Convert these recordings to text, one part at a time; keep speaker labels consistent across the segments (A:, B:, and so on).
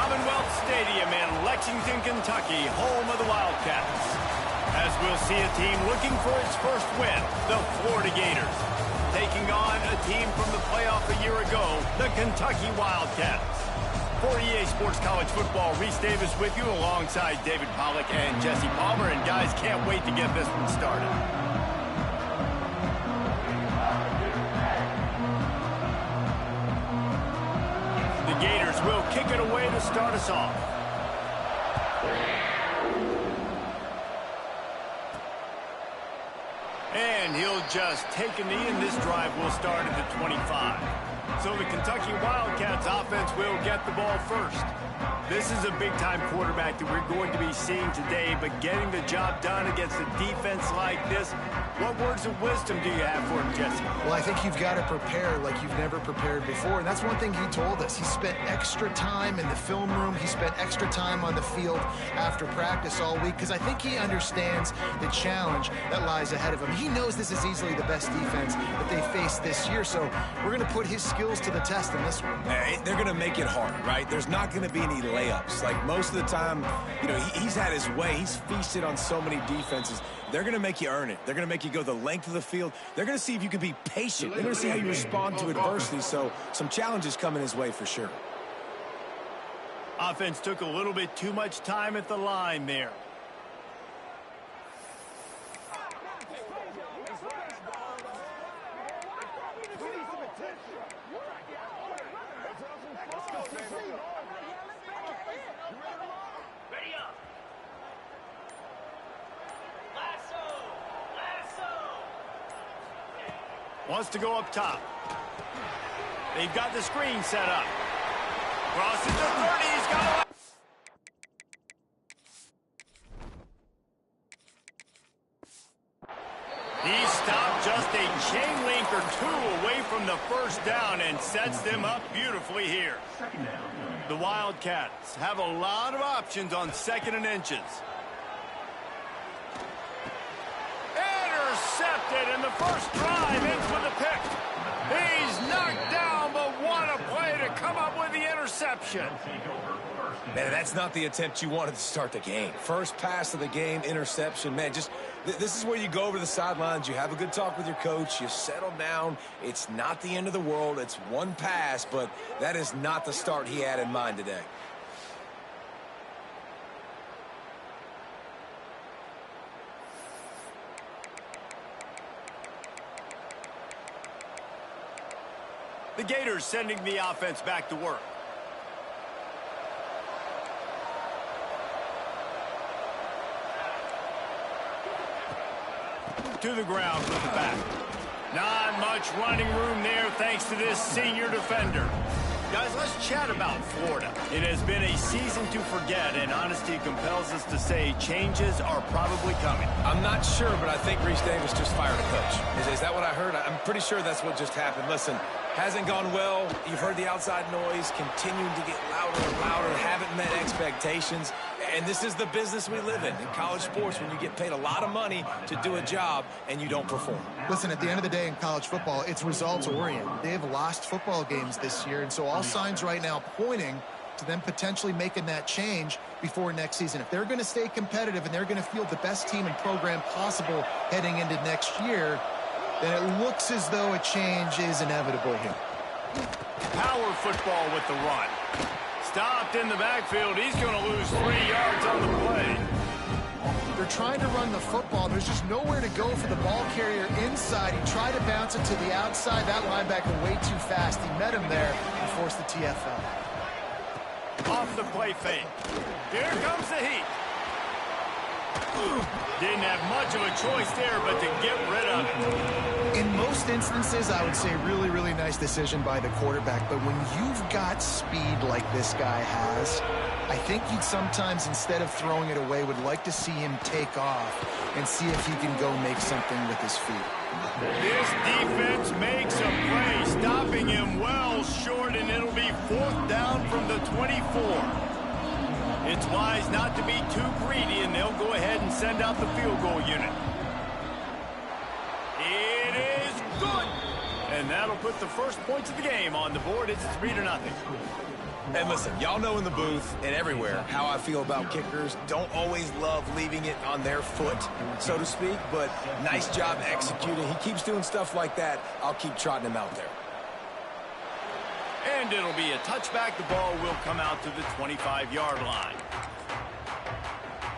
A: Commonwealth Stadium in Lexington, Kentucky, home of the Wildcats. As we'll see a team looking for its first win, the Florida Gators, taking on a team from the playoff a year ago, the Kentucky Wildcats. For EA Sports College Football, Reese Davis with you alongside David Pollack and Jesse Palmer. And guys, can't wait to get this one started. The Gators will kick it away to start us off. And he'll just take a knee, and this drive will start at the 25. So the Kentucky Wildcats offense will get the ball first. This is a big-time quarterback that we're going to be seeing today, but getting the job done against a defense like this, what words of wisdom do you have for him, Jesse?
B: Well, I think you've got to prepare like you've never prepared before, and that's one thing he told us. He spent extra time in the film room. He spent extra time on the field after practice all week, because I think he understands the challenge that lies ahead of him. He knows this is easily the best defense that they face this year, so we're going to put his skills to the test in this one.
C: They're going to make it hard, right? There's not going to be any layups. Like most of the time, you know, he's had his way. He's feasted on so many defenses. They're going to make you earn it. They're going to make you go the length of the field. They're going to see if you can be patient. They're going to see how you respond to adversity. So some challenges coming his way for sure.
A: Offense took a little bit too much time at the line there. Wants to go up top. They've got the screen set up. Crosses the 30. He's got it. He stopped just a chain link or two away from the first down and sets them up beautifully here. The Wildcats have a lot of options on 2nd and inches. Intercepted, and the first drive ends with a pick. He's knocked down, but what a play to come up with the interception.
C: Man, that's not the attempt you wanted to start the game. First pass of the game, interception. Man, just this is where you go over the sidelines. You have a good talk with your coach. You settle down. It's not the end of the world. It's one pass, but that is not the start he had in mind today.
A: The Gators sending the offense back to work. To the ground with the back. Not much running room there thanks to this senior defender. Guys, let's chat about Florida. It has been a season to forget, and honesty compels us to say changes are probably coming.
C: I'm not sure, but I think Reese Davis just fired a coach. Is that what I heard? I'm pretty sure that's what just happened. Listen, hasn't gone well. You've heard the outside noise, continuing to get louder and louder, haven't met expectations. And this is the business we live in college sports, when you get paid a lot of money to do a job and you don't perform.
B: Listen, at the end of the day in college football, it's results-oriented. They have lost football games this year, and so all signs right now pointing to them potentially making that change before next season. If they're going to stay competitive and they're going to field the best team and program possible heading into next year, then it looks as though a change is inevitable here.
A: Power football with the run. Stopped in the backfield. He's going to lose 3 yards on the play.
B: They're trying to run the football. There's just nowhere to go for the ball carrier inside. He tried to bounce it to the outside. That linebacker way too fast. He met him there and forced the TFL.
A: Off the play fake. Here comes the heat. Didn't have much of a choice there, but to get rid of it.
B: In most instances, I would say really, really nice decision by the quarterback. But when you've got speed like this guy has, I think you'd sometimes, instead of throwing it away, would like to see him take off and see if he can go make something with his feet.
A: This defense makes a play, stopping him well short, and it'll be 4th down from the 24. It's wise not to be too greedy, and they'll go ahead and send out the field goal unit. It is good. And that'll put the first points of the game on the board. It's 3-0.
C: And listen, y'all know in the booth and everywhere how I feel about kickers. Don't always love leaving it on their foot, so to speak, but nice job executing. He keeps doing stuff like that. I'll keep trotting him out there.
A: And it'll be a touchback. The ball will come out to the 25-yard line.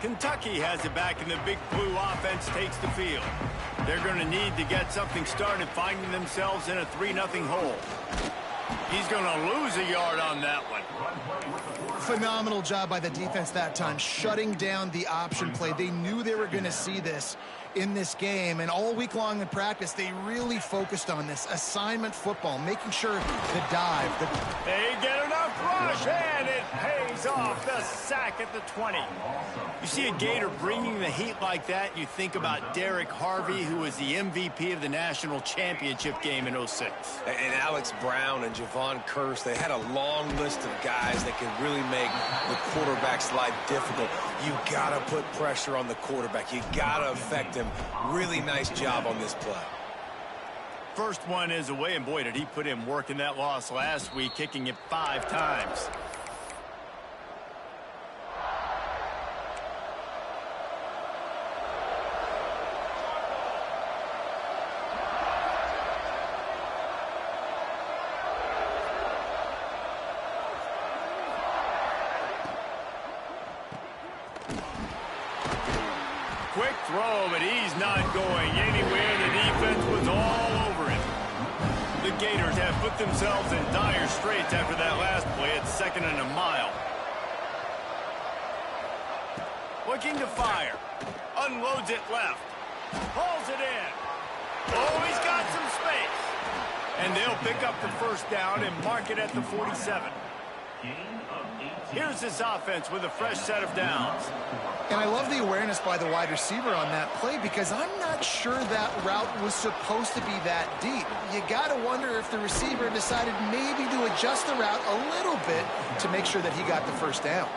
A: Kentucky has it back, and the Big Blue offense takes the field. They're going to need to get something started, finding themselves in a 3-0 hole. He's going to lose a yard on that one.
B: Phenomenal job by the defense that time, shutting down the option play. They knew they were going to see this in this game, and all week long in practice, they really focused on this assignment football, making sure the dive.
A: They get enough rush, and it pays off. The sack at the 20. You see a Gator bringing the heat like that, you think about Derek Harvey, who was the MVP of the national championship game in '06.
C: And Alex Brown and Javon Curse, they had a long list of guys that can really make the quarterback's life difficult. You got to put pressure on the quarterback. You got to affect him. Really nice job on this play.
A: First one is away, and boy, did he put in work in that loss last week, kicking it 5 times. Quick throw, but he's not going anywhere. The defense was all over him. The Gators have put themselves in dire straits after that last play. It's 2nd and a mile. Looking to fire. Unloads it left. Hauls it in. Oh, he's got some space. And they'll pick up the first down and mark it at the 47. Here's this offense with a fresh set of downs.
B: And I love the awareness by the wide receiver on that play, because I'm not sure that route was supposed to be that deep. You got to wonder if the receiver decided maybe to adjust the route a little bit to make sure that he got the first down.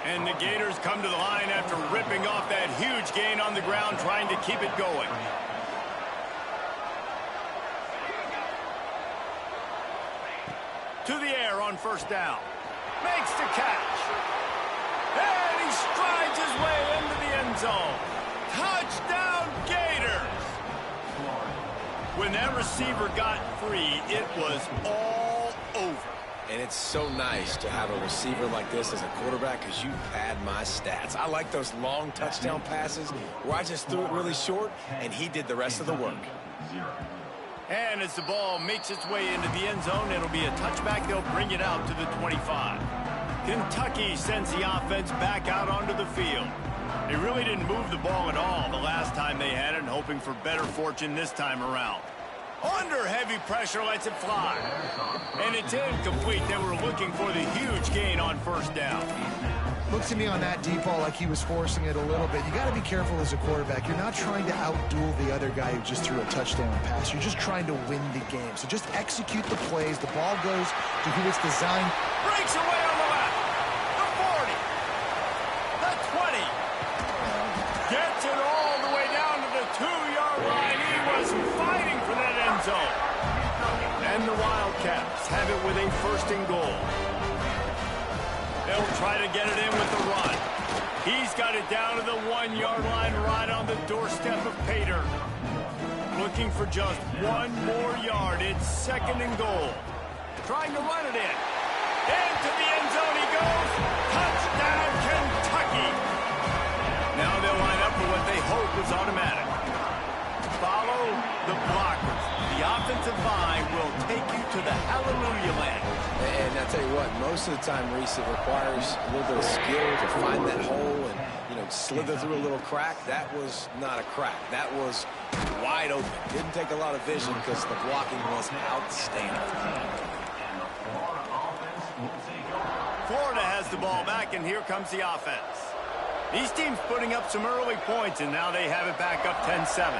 A: And the Gators come to the line after ripping off that huge gain on the ground, trying to keep it going. To the air on first down. Makes the catch. And he strides his way into the end zone. Touchdown, Gators! When that receiver got free, it was all over.
C: And it's so nice to have a receiver like this as a quarterback, because you pad my stats. I like those long touchdown passes where I just threw it really short, and he did the rest of the work.
A: And as the ball makes its way into the end zone, it'll be a touchback. They'll bring it out to the 25. Kentucky sends the offense back out onto the field. They really didn't move the ball at all the last time they had it, and hoping for better fortune this time around. Under heavy pressure, lets it fly. And it's incomplete. They were looking for the huge gain on first down.
B: Looks to me on that deep ball like he was forcing it a little bit. You got to be careful as a quarterback. You're not trying to outduel the other guy who just threw a touchdown pass. You're just trying to win the game. So just execute the plays. The ball goes to who it's designed.
A: Breaks away on the left. The 40. The 20. Gets it all the way down to the 2-yard line. He was fighting for that end zone. And the Wildcats have it with a 1st and goal. They'll try to get it in with the run. He's got it down to the 1-yard line, right on the doorstep of Pater. Looking for just one more yard. It's 2nd and goal. Trying to run it in. Into the end zone he goes. Touchdown, Kentucky. Now they'll line up for what they hope is automatic. Follow the blockers. The offensive line will take you to the hallelujah land.
C: And I tell you what, most of the time, Reese, it requires a little bit of skill to find that hole and, slither through a little crack. That was not a crack. That was wide open. Didn't take a lot of vision because the blocking was outstanding.
A: Florida has the ball back, and here comes the offense. These teams putting up some early points, and now they have it back up 10-7.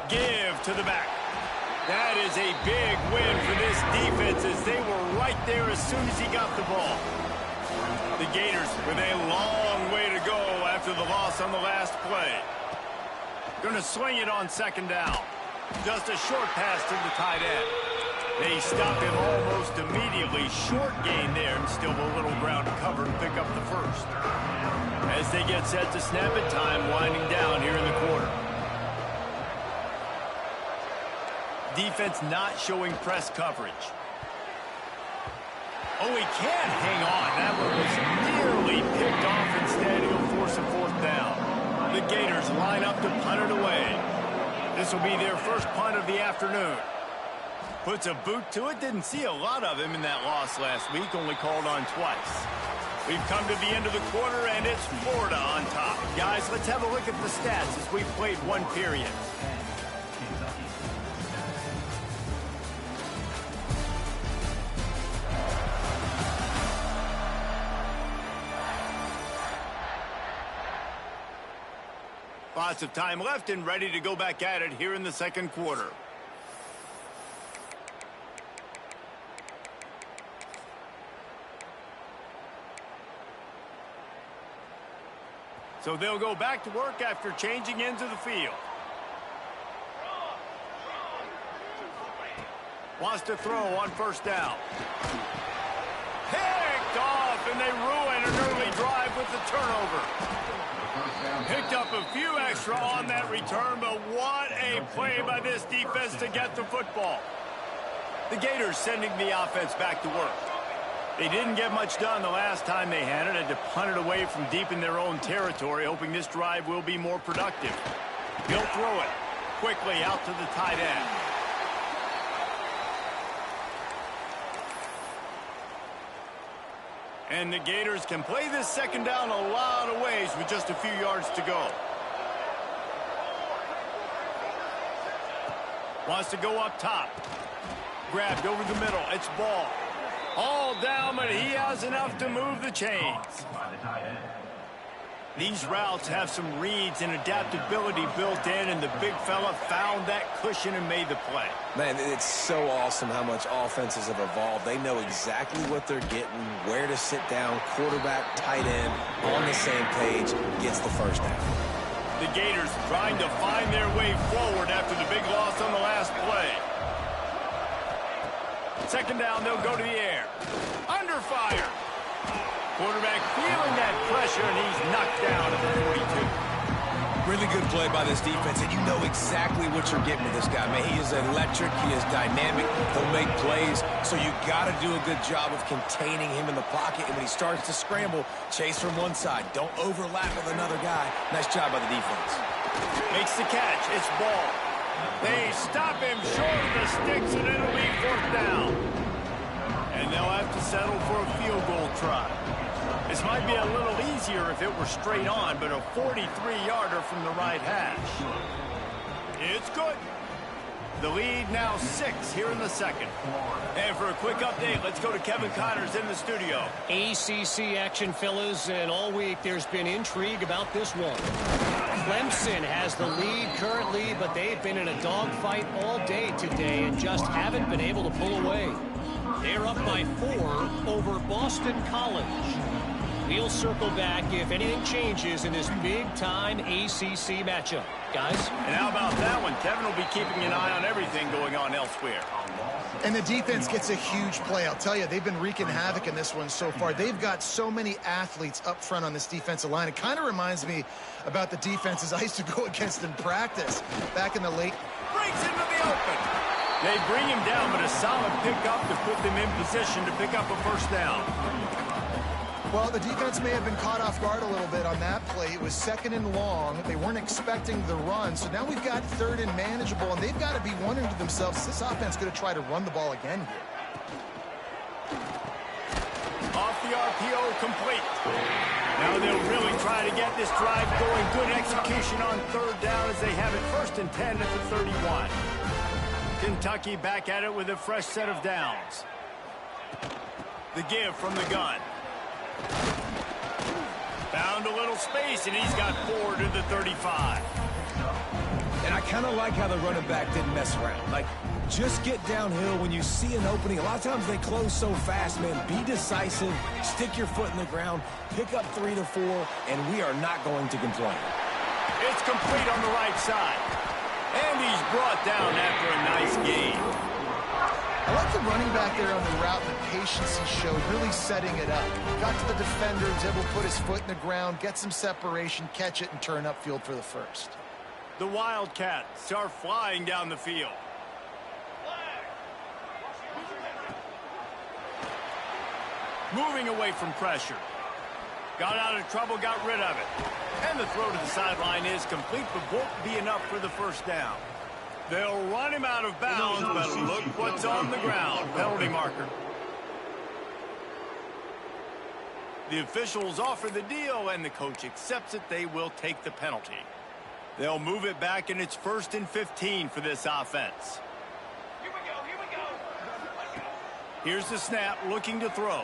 A: Give to the back. That is a big win for this defense, as they were right there as soon as he got the ball. The Gators with a long way to go after the loss on the last play. Going to swing it on 2nd down. Just a short pass to the tight end. They stop him almost immediately. Short gain there, and still a little ground to cover to pick up the first. As they get set to snap it, time winding down here in the quarter. Defense not showing press coverage. Oh, he can't hang on. That one was nearly picked off. Instead, he'll force a fourth down. The Gators line up to punt it away. This will be their first punt of the afternoon. Puts a boot to it. Didn't see a lot of him in that loss last week. Only called on twice. We've come to the end of the quarter, and it's Florida on top. Guys, let's have a look at the stats as we've played one period. Lots of time left and ready to go back at it here in the second quarter. So they'll go back to work after changing into the field. Wants to throw on first down. Picked off, and they ruin an early drive with the turnover. Picked up a few extra on that return, but what a play by this defense to get the football. The Gators sending the offense back to work. They didn't get much done the last time they had it. Had to punt it away from deep in their own territory, hoping this drive will be more productive. He'll throw it quickly out to the tight end. And the Gators can play this second down a lot of ways with just a few yards to go. Wants to go up top. Grabbed over the middle. It's Ball. All down, but he has enough to move the chains. These routes have some reads and adaptability built in, and the big fella found that cushion and made the play.
C: Man, it's so awesome how much offenses have evolved. They know exactly what they're getting, where to sit down, quarterback, tight end, on the same page, gets the first down.
A: The Gators trying to find their way forward after the big loss on the last play. Second down, they'll go to the air. Under fire. Quarterback feeling that pressure, and he's knocked down at the 42.
C: Really good play by this defense, and you know exactly what you're getting with this guy. Man, he is electric. He is dynamic. He'll make plays, so you got to do a good job of containing him in the pocket. And when he starts to scramble, chase from one side. Don't overlap with another guy. Nice job by the defense.
A: Makes the catch. It's Ball. They stop him short of the sticks, and it'll be fourth down. And they'll have to settle for a field goal try. This might be a little easier if it were straight on, but a 43-yarder from the right hash. It's good. The lead now 6 here in the second. And for a quick update, let's go to Kevin Connors in the studio.
D: ACC action, fellas, and all week there's been intrigue about this one. Clemson has the lead currently, but they've been in a dogfight all day today and just haven't been able to pull away. They're up by 4 over Boston College. We'll circle back if anything changes in this big-time ACC matchup. Guys?
A: And how about that one? Kevin will be keeping an eye on everything going on elsewhere.
B: And the defense gets a huge play. I'll tell you, they've been wreaking havoc in this one so far. They've got so many athletes up front on this defensive line. It kind of reminds me about the defenses I used to go against in practice back in the late.
A: Breaks into the open. They bring him down, but a solid pickup to put them in position to pick up a first down.
B: Well, the defense may have been caught off guard a little bit on that play. It was second and long. They weren't expecting the run. So now we've got third and manageable, and they've got to be wondering to themselves, is this offense going to try to run the ball again here?
A: Off the RPO, complete. Now they'll really try to get this drive going. Good execution on third down as they have it first and 10 at the 31. Kentucky back at it with a fresh set of downs. The give from the gun. Found a little space, and he's got 4 to the 35.
C: And I kind of like how the running back didn't mess around. Like, just get downhill when you see an opening. A lot of times they close so fast, man. Be decisive, stick your foot in the ground, pick up 3 to 4, and we are not going to complain.
A: It's complete on the right side. And he's brought down after a nice gain.
B: I like the running back there on the route, the patience he showed, really setting it up. Got to the defender, was able to put his foot in the ground, get some separation, catch it, and turn upfield for the first.
A: The Wildcats are flying down the field. Moving away from pressure. Got out of trouble, got rid of it. And the throw to the sideline is complete, but won't be enough for the first down. They'll run him out of bounds, but look what's on the ground. Penalty marker. The officials offer the deal, and the coach accepts it. They will take the penalty. They'll move it back, and it's 1st and 15 for this offense.
E: Here we go.
A: Here's the snap, looking to throw.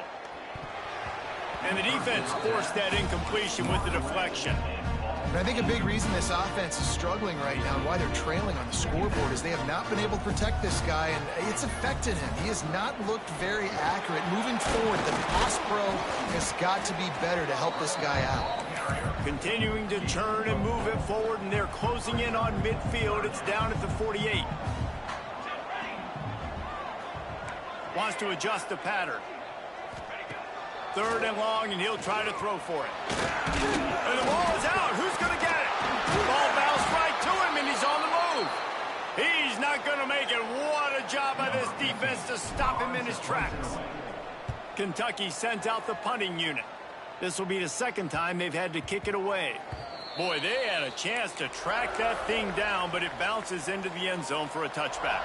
A: And the defense forced that incompletion with the deflection.
B: And I think a big reason this offense is struggling right now and why they're trailing on the scoreboard is they have not been able to protect this guy, and it's affected him. He has not looked very accurate. Moving forward, the pass pro has got to be better to help this guy out.
A: Continuing to turn and move it forward, and they're closing in on midfield. It's down at the 48. Wants to adjust the pattern. 3rd and long, and he'll try to throw for it. And the ball is out. Who's going to get it? Ball bounced right to him, and he's on the move. He's not going to make it. What a job by this defense to stop him in his tracks. Kentucky sent out the punting unit. This will be the second time they've had to kick it away. Boy, they had a chance to track that thing down, but it bounces into the end zone for a touchback.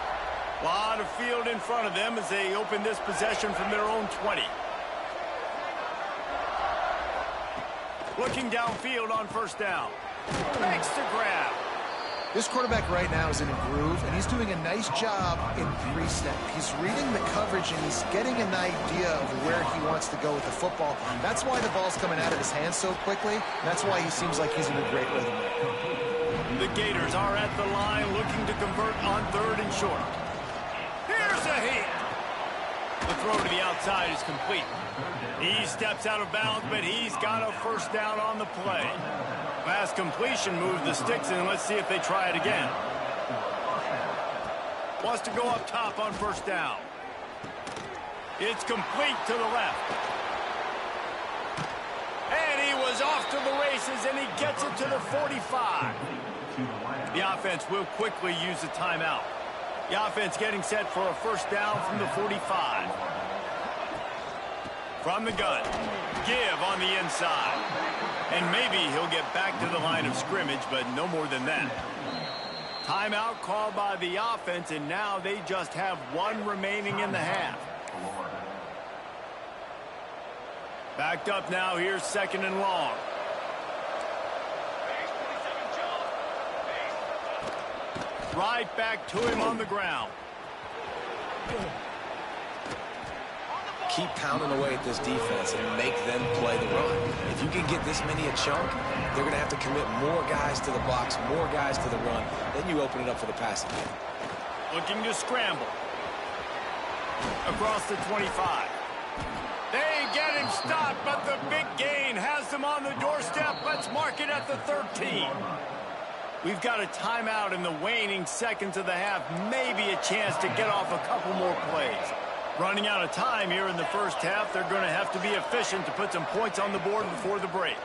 A: A lot of field in front of them as they open this possession from their own 20. Looking downfield on 1st down. Makes the grab.
B: This quarterback right now is in a groove, and he's doing a nice job in 3-step. He's reading the coverage, and he's getting an idea of where he wants to go with the football. That's why the ball's coming out of his hands so quickly. That's why he seems like he's in a great rhythm.
A: The Gators are at the line looking to convert on 3rd and short. Here's a hit. The throw to the outside is complete. He steps out of bounds, but he's got a 1st down on the play. Pass completion moved the sticks in. Let's see if they try it again. Wants to go up top on 1st down. It's complete to the left. And he was off to the races, and he gets it to the 45. The offense will quickly use a timeout. The offense getting set for a 1st down from the 45. From the gun. Give on the inside. And maybe he'll get back to the line of scrimmage, but no more than that. Timeout called by the offense, and now they just have 1 remaining in the half. Backed up now. Here's 2nd and long. Right back to him on the ground.
C: Keep pounding away at this defense and make them play the run. If you can get this many a chunk, they're going to have to commit more guys to the box, more guys to the run. Then you open it up for the passing game.
A: Looking to scramble. Across the 25. They get him stopped, but the big gain has them on the doorstep. Let's mark it at the 13. We've got a timeout in the waning seconds of the half. Maybe a chance to get off a couple more plays. Running out of time here in the 1st half. They're going to have to be efficient to put some points on the board before the break.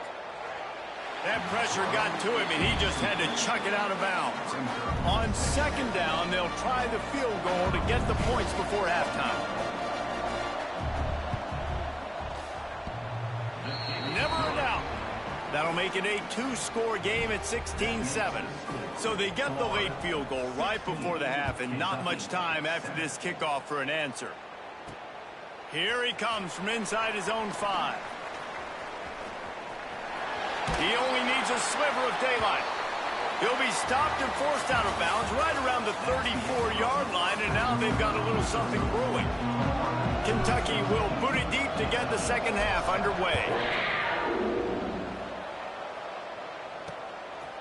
A: That pressure got to him, and he just had to chuck it out of bounds. On 2nd down, they'll try the field goal to get the points before halftime. Never a doubt. That'll make it a 2-score game at 16-7. So they get the late field goal right before the half, and not much time after this kickoff for an answer. Here he comes from inside his own 5. He only needs a sliver of daylight. He'll be stopped and forced out of bounds right around the 34-yard line, and now they've got a little something brewing. Kentucky will boot it deep to get the 2nd half underway.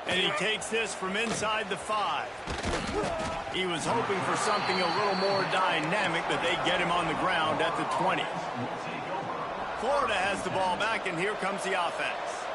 A: And he takes this from inside the 5. He was hoping for something a little more dynamic, but they get him on the ground at the 20. Florida has the ball back, and here comes the offense.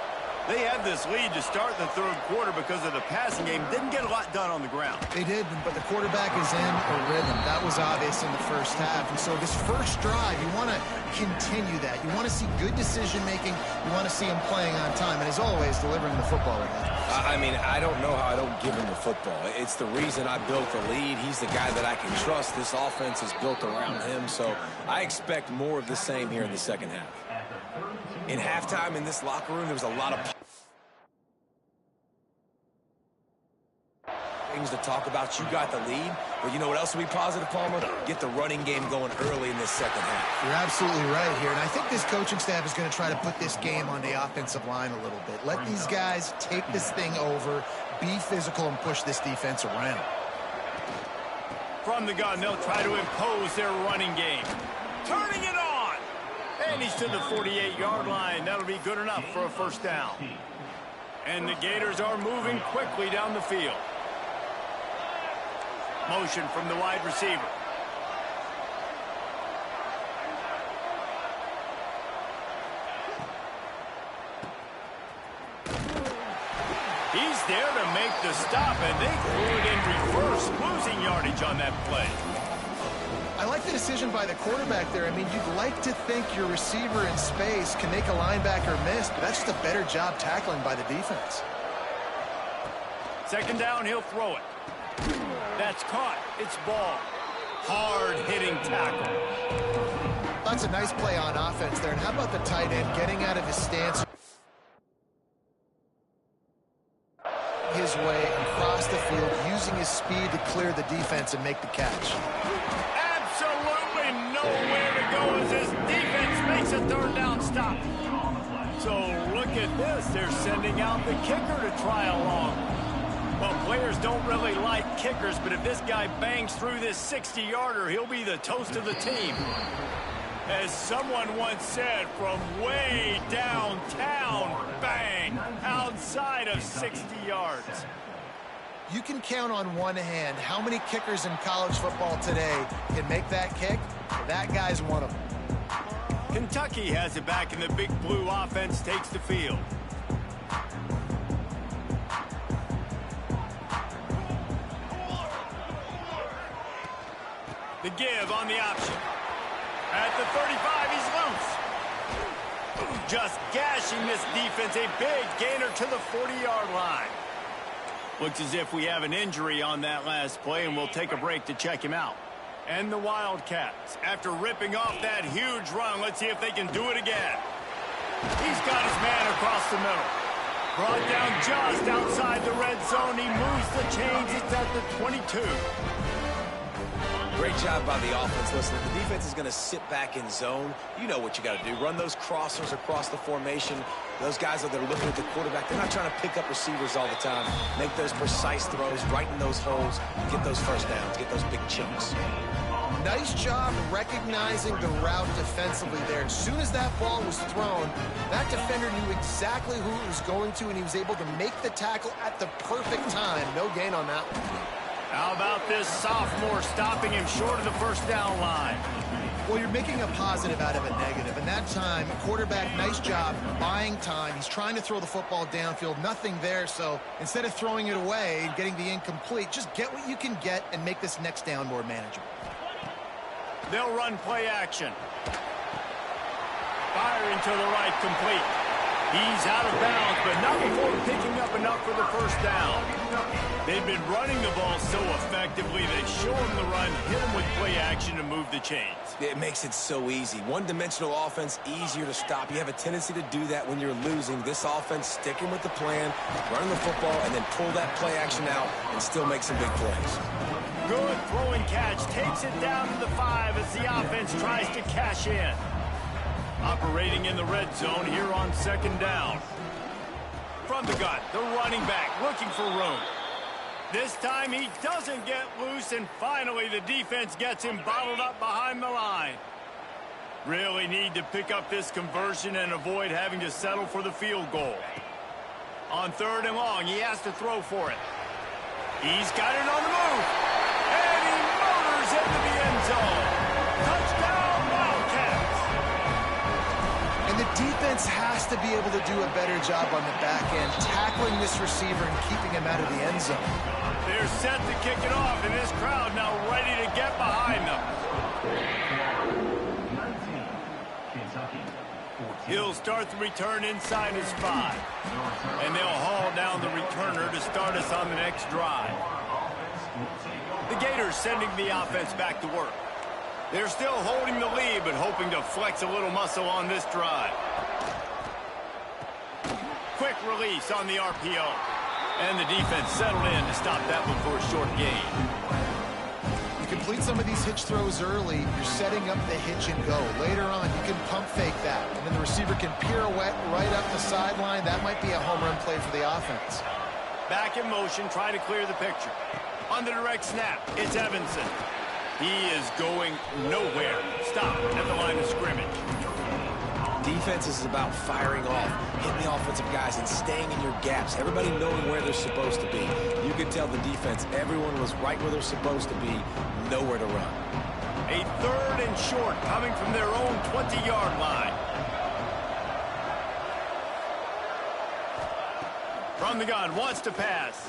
A: They had this lead to start the third quarter because of the passing game. Didn't get a lot done on the ground.
B: They did, but the quarterback is in a rhythm. That was obvious in the first half. And so this first drive, you want to continue that. You want to see good decision-making. You want to see him playing on time. And as always, delivering the football again.
C: I mean, I don't know how I don't give him the football. It's the reason I built the lead. He's the guy that I can trust. This offense is built around him. So I expect more of the same here in the second half. In halftime in this locker room, there was a lot of things to talk about. You got the lead, but you know what else will be positive, Palmer? Get the running game going early in this second half.
B: You're absolutely right here, and I think this coaching staff is going to try to put this game on the offensive line a little bit. Let these guys take this thing over, be physical, and push this defense around.
A: From the gun, they'll try to impose their running game. Turning it on! And he's to the 48-yard line. That'll be good enough for a first down. And the Gators are moving quickly down the field. Motion from the wide receiver. He's there to make the stop, and they threw it in reverse, losing yardage on that play.
B: I like the decision by the quarterback there. I mean, you'd like to think your receiver in space can make a linebacker miss, but that's just a better job tackling by the defense.
A: Second down, he'll throw it. That's caught. It's ball. Hard-hitting tackle.
B: That's a nice play on offense there. And how about the tight end getting out of his stance his way across the field, using his speed to clear the defense and make the catch.
A: Absolutely nowhere to go as his defense makes a third down stop. So look at this. They're sending out the kicker to try along. Well, players don't really like kickers, but if this guy bangs through this 60-yarder, he'll be the toast of the team. As someone once said, from way downtown, bang, outside of 60 yards.
B: You can count on one hand how many kickers in college football today can make that kick. That guy's one of them.
A: Kentucky has it back, and the big blue offense takes the field. The give on the option. At the 35, he's loose. Just gashing this defense. A big gainer to the 40-yard line. Looks as if we have an injury on that last play, and we'll take a break to check him out. And the Wildcats, after ripping off that huge run, let's see if they can do it again. He's got his man across the middle. Brought down just outside the red zone. He moves the chains. It's at the 22.
C: Great job by the offense. Listen, if the defense is going to sit back in zone, you know what you got to do. Run those crossers across the formation. Those guys that are looking at the quarterback, they're not trying to pick up receivers all the time. Make those precise throws, right in those holes, get those first downs, get those big chunks.
B: Nice job recognizing the route defensively there. As soon as that ball was thrown, that defender knew exactly who it was going to, and he was able to make the tackle at the perfect time. No gain on that one.
A: How about this sophomore stopping him short of the first down line?
B: Well, you're making a positive out of a negative. And that time, quarterback, nice job buying time. He's trying to throw the football downfield. Nothing there. So instead of throwing it away and getting the incomplete, just get what you can get and make this next down more manageable.
A: They'll run play action. Firing to the right, complete. He's out of bounds, but not before picking up enough for the first down. They've been running the ball so effectively, they show him the run, hit him with play action to move the chains.
C: It makes it so easy. One-dimensional offense, easier to stop. You have a tendency to do that when you're losing. This offense, sticking with the plan, running the football, and then pull that play action out and still make some big plays.
A: Good throwing catch, takes it down to the 5 as the offense tries to cash in. Operating in the red zone here on second down. From the gun, the running back looking for room. This time he doesn't get loose, and finally the defense gets him bottled up behind the line. Really need to pick up this conversion and avoid having to settle for the field goal. On third and long, he has to throw for it. He's got it on the move. And he motors into the end zone. Touchdown, Wildcats.
B: And the defense has to be able to do a better job on the back end, tackling this receiver and keeping him out of the end zone.
A: They're set to kick it off, and this crowd now ready to get behind them. He'll start the return inside his 5. And they'll haul down the returner to start us on the next drive. The Gators sending the offense back to work. They're still holding the lead, but hoping to flex a little muscle on this drive. Quick release on the RPO. And the defense settled in to stop that one for a short gain.
B: You complete some of these hitch throws early, you're setting up the hitch and go. Later on, you can pump fake that, and then the receiver can pirouette right up the sideline. That might be a home run play for the offense.
A: Back in motion, trying to clear the picture. On the direct snap, it's Evanson. He is going nowhere. Stop at the line of scrimmage.
C: Defense is about firing off, hitting the offensive guys, and staying in your gaps. Everybody knowing where they're supposed to be. You could tell the defense, everyone was right where they're supposed to be, nowhere to run.
A: A 3rd and short coming from their own 20-yard line. From the gun, wants to pass.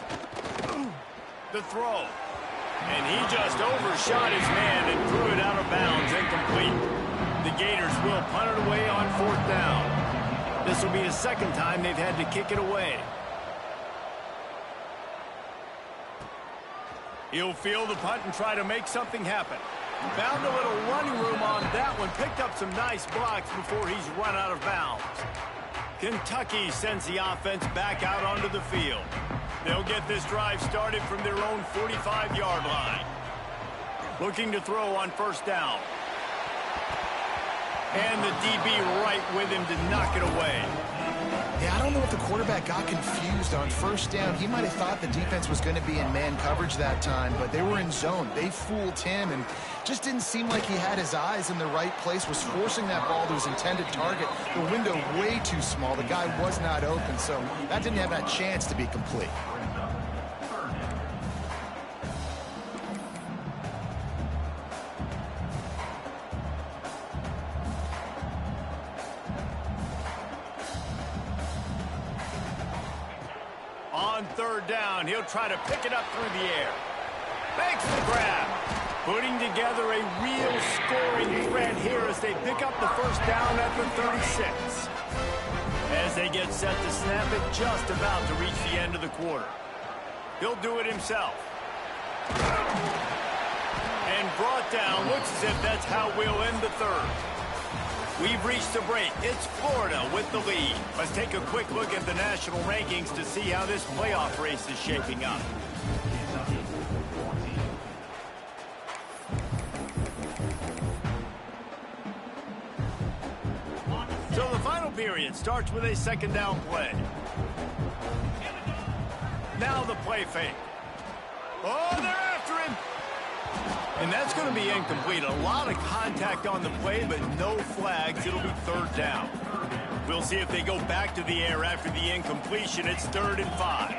A: The throw. And he just overshot his man and threw it out of bounds, incomplete. The Gators will punt it away on 4th down. This will be the 2nd time they've had to kick it away. He'll field the punt and try to make something happen. Found a little running room on that one. Picked up some nice blocks before he's run out of bounds. Kentucky sends the offense back out onto the field. They'll get this drive started from their own 45-yard line. Looking to throw on 1st down. And the DB right with him to knock it away.
B: Yeah, I don't know if the quarterback got confused on 1st down. He might have thought the defense was going to be in man coverage that time, but they were in zone. They fooled him and just didn't seem like he had his eyes in the right place, was forcing that ball to his intended target. The window way too small. The guy was not open, so that didn't have that chance to be complete.
A: On 3rd down, he'll try to pick it up through the air. Makes the grab. Putting together a real scoring threat here as they pick up the 1st down at the 36. As they get set to snap it, just about to reach the end of the quarter. He'll do it himself. And brought down. Looks as if that's how we'll end the 3rd. We've reached the break. It's Florida with the lead. Let's take a quick look at the national rankings to see how this playoff race is shaping up. So the final period starts with a 2nd down play. Now the play fake. Oh, they're after him. And that's going to be incomplete. A lot of contact on the play, but no flags. It'll be 3rd down. We'll see if they go back to the air after the incompletion. It's 3rd and 5.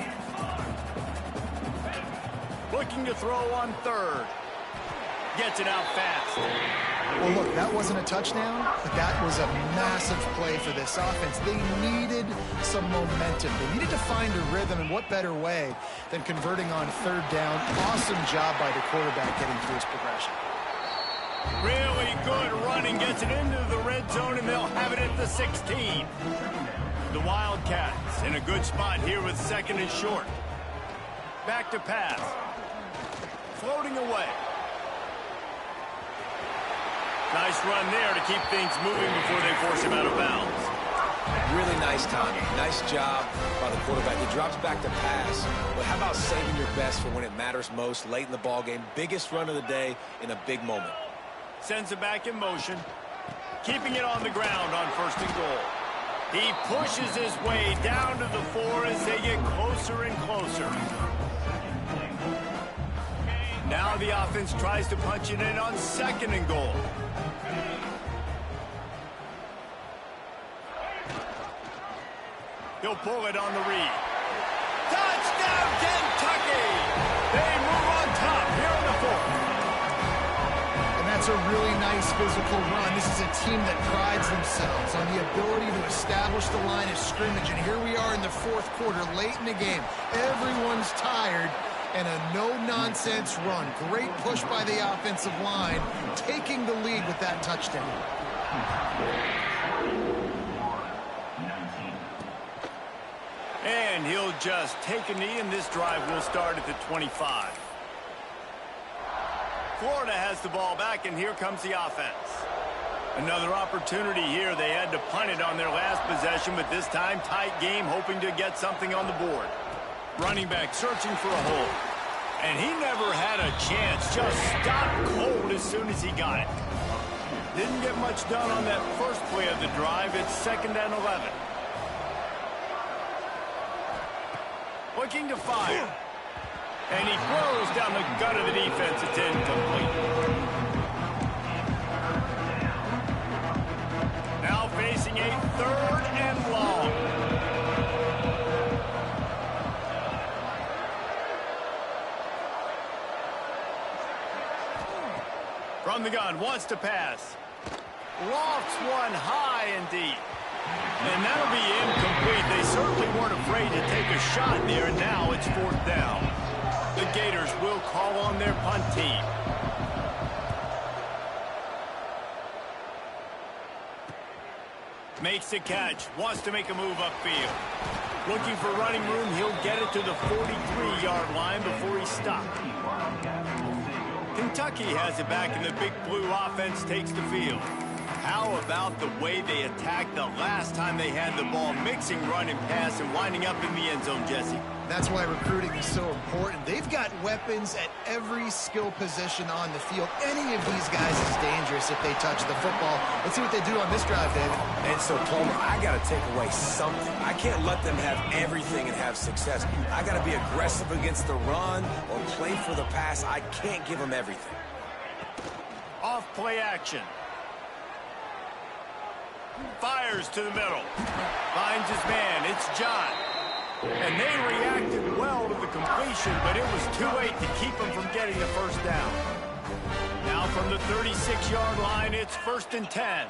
A: Looking to throw on 3rd. Gets it out fast.
B: Well, look, that wasn't a touchdown, but that was a massive play for this offense. They needed some momentum. They needed to find a rhythm, and what better way than converting on 3rd down. Awesome job by the quarterback getting through his progression.
A: Really good running, gets it into the red zone, and they'll have it at the 16. The Wildcats in a good spot here with 2nd and short. Back to pass. Floating away. Nice run there to keep things moving before they force him out of bounds.
C: Really nice timing. Nice job by the quarterback. He drops back to pass. But how about saving your best for when it matters most, late in the ballgame? Biggest run of the day in a big moment.
A: Sends it back in motion. Keeping it on the ground on 1st and goal. He pushes his way down to the 4 as they get closer and closer. Now the offense tries to punch it in on 2nd and goal. He'll pull it on the read. Touchdown, Kentucky! They move on top here in the 4th.
B: And that's It's a really nice physical run. This is a team that prides themselves on the ability to establish the line of scrimmage. And here we are in the fourth quarter, late in the game. Everyone's tired, and a no-nonsense run. Great push by the offensive line, taking the lead with that touchdown.
A: And he'll just take a knee, and this drive will start at the 25. Florida has the ball back, and here comes the offense. Another opportunity here. They had to punt it on their last possession, but this time tight game, hoping to get something on the board. Running back searching for a hole. And he never had a chance. Just stopped cold as soon as he got it. Didn't get much done on that first play of the drive. It's 2nd and 11. Looking to fire. And he throws down the gut of the defense. It's incomplete. Now facing a 3rd and long. From the gun, wants to pass. Lofts one high and deep. And that'll be incomplete. They certainly weren't afraid to take a shot there, and now it's 4th down. The Gators will call on their punt team. Makes the catch, wants to make a move upfield. Looking for running room, he'll get it to the 43-yard line before he stopped. Kentucky has it back, and the Big Blue offense takes the field. How about the way they attacked the last time they had the ball, mixing run and pass and winding up in the end zone, Jesse?
B: That's why recruiting is so important. They've got weapons at every skill position on the field. Any of these guys is dangerous if they touch the football. Let's see what they do on this drive, David.
C: And so, Palmer, I got to take away something. I can't let them have everything and have success. I got to be aggressive against the run or play for the pass. I can't give them everything.
A: Off play action. Fires to the middle. Finds his man. It's John. And they reacted well to the completion, but it was too late to keep him from getting the first down. Now from the 36-yard line, it's 1st and 10.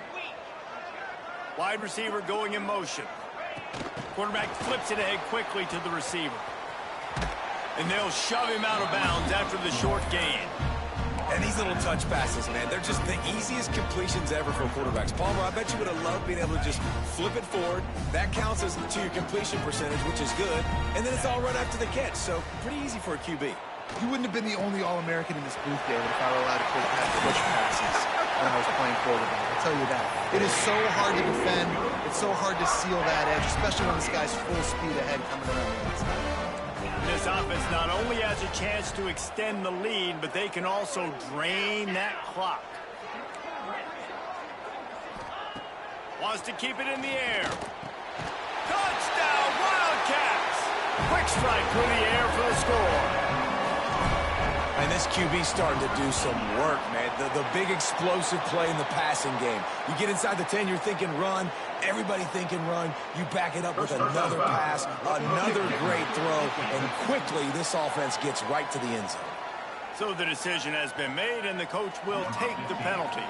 A: Wide receiver going in motion. Quarterback flips it ahead quickly to the receiver. And they'll shove him out of bounds after the short gain.
C: And these little touch passes, man, they're just the easiest completions ever for quarterbacks. Palmer, I bet you would have loved being able to just flip it forward. That counts as to your completion percentage, which is good. And then it's all run after the catch, so pretty easy for a QB.
B: You wouldn't have been the only All-American in this booth, David, if I were allowed to push passes when I was playing quarterback. I'll tell you that. It is so hard to defend. It's so hard to seal that edge, especially when this guy's full speed ahead coming around the inside.
A: This offense not only has a chance to extend the lead, but they can also drain that clock. Wants to keep it in the air. Touchdown, Wildcats! Quick strike through the air for the score.
C: And this QB's starting to do some work, man. The big explosive play in the passing game. You get inside the 10, you're thinking run. Everybody thinking run. You back it up with another pass, another great throw, and quickly this offense gets right to the end zone.
A: So the decision has been made, and the coach will take the penalty.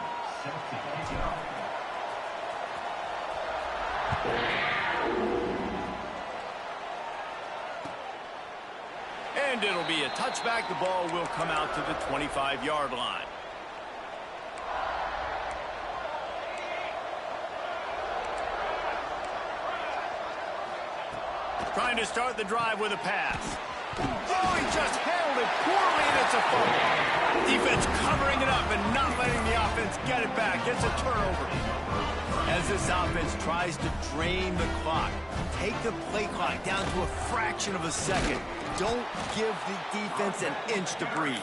A: And it'll be a touchback. The ball will come out to the 25-yard line. Trying to start the drive with a pass. Oh, he just handled it poorly, and it's a fumble. Defense covering it up and not letting the offense get it back. It's a turnover. As this offense tries to drain the clock, take the play clock down to a fraction of a second. Don't give the defense an inch to breathe.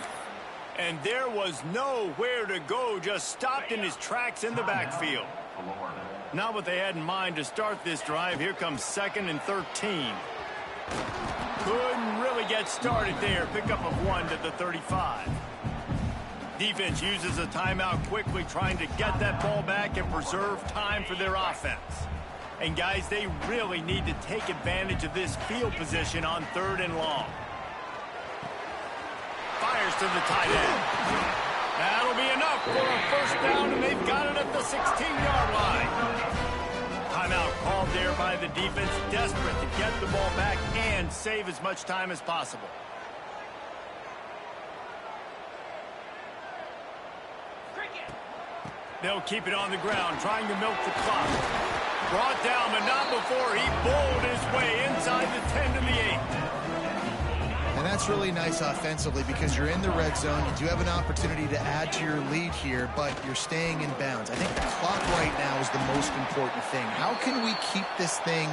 A: And there was nowhere to go, just stopped in his tracks in the backfield. Not what they had in mind to start this drive. Here comes 2nd and 13. Couldn't really get started there. Pickup of 1 to the 35. Defense uses a timeout quickly, trying to get that ball back and preserve time for their offense. And guys, they really need to take advantage of this field position on 3rd and long. Fires to the tight end. That'll be enough for a first down, and they've got it at the 16-yard line. Timeout called there by the defense, desperate to get the ball back and save as much time as possible. They'll keep it on the ground, trying to milk the clock. Brought down, but not before he bowled his way inside the 10 to the 8.
B: And that's really nice offensively because you're in the red zone. You do have an opportunity to add to your lead here, but you're staying in bounds. I think the clock right now is the most important thing. How can we keep this thing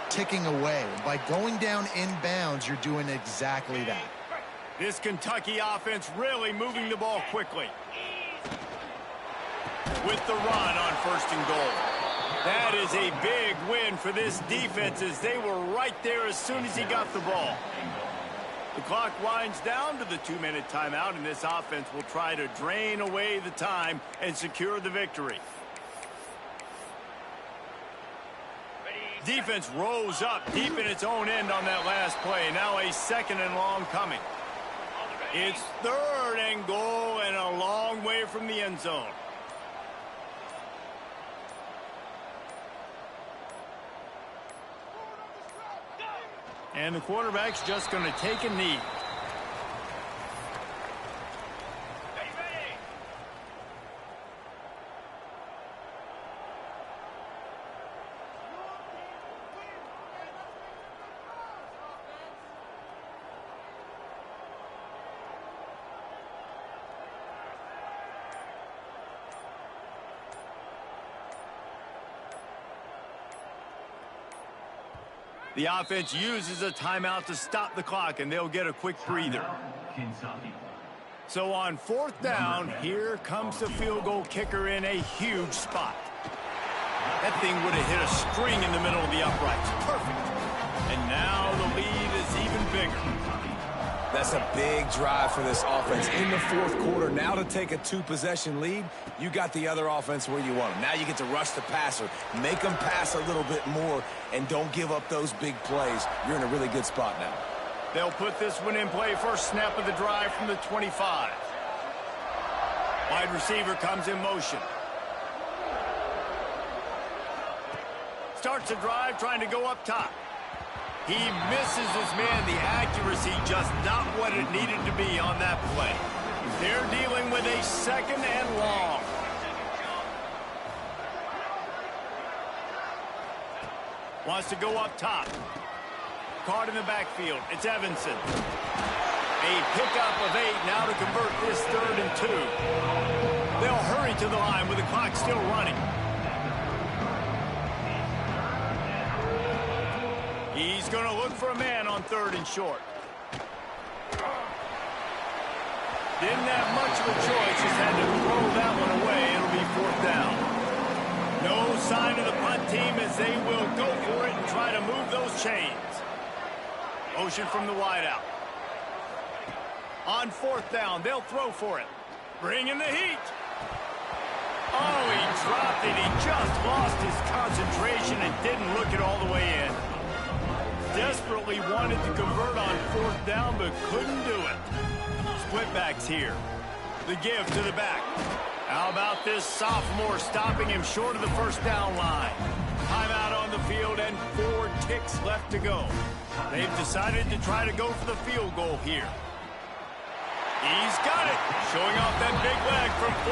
B: ticking away? By going down in bounds, you're doing exactly that.
A: This Kentucky offense really moving the ball quickly. With the run on 1st and goal. That is a big win for this defense as they were right there as soon as he got the ball. The clock winds down to the 2-minute timeout, and this offense will try to drain away the time and secure the victory. Defense rose up deep in its own end on that last play. Now a 2nd and long coming. It's 3rd and goal and a long way from the end zone. And the quarterback's just going to take a knee. The offense uses a timeout to stop the clock, and they'll get a quick breather. So on 4th down, here comes the field goal kicker in a huge spot. That thing would have hit a string in the middle of the uprights. Perfect. And now the lead is even bigger.
C: That's a big drive for this offense in the 4th quarter. Now to take a 2-possession lead, you got the other offense where you want them. Now you get to rush the passer, make them pass a little bit more, and don't give up those big plays. You're in a really good spot now.
A: They'll put this one in play. First snap of the drive from the 25. Wide receiver comes in motion. Starts the drive trying to go up top. He misses his man. The accuracy just not what it needed to be on that play. They're dealing with a 2nd and long. Wants to go up top. Caught in the backfield. It's Evanson. A pickup of 8 now to convert this 3rd and 2. They'll hurry to the line with the clock still running. He's going to look for a man on 3rd and short. Didn't have much of a choice, just had to throw that one away. It'll be 4th down. No sign of the punt team as they will go for it and try to move those chains. Motion from the wideout. On 4th down, they'll throw for it. Bring in the heat. Oh, he dropped it. He just lost his concentration and didn't look it all the way in. Desperately wanted to convert on 4th down, but couldn't do it. Split backs here. The give to the back. How about this sophomore stopping him short of the 1st down line? Timeout on the field and 4 ticks left to go. They've decided to try to go for the field goal here. He's got it. Showing off that big leg from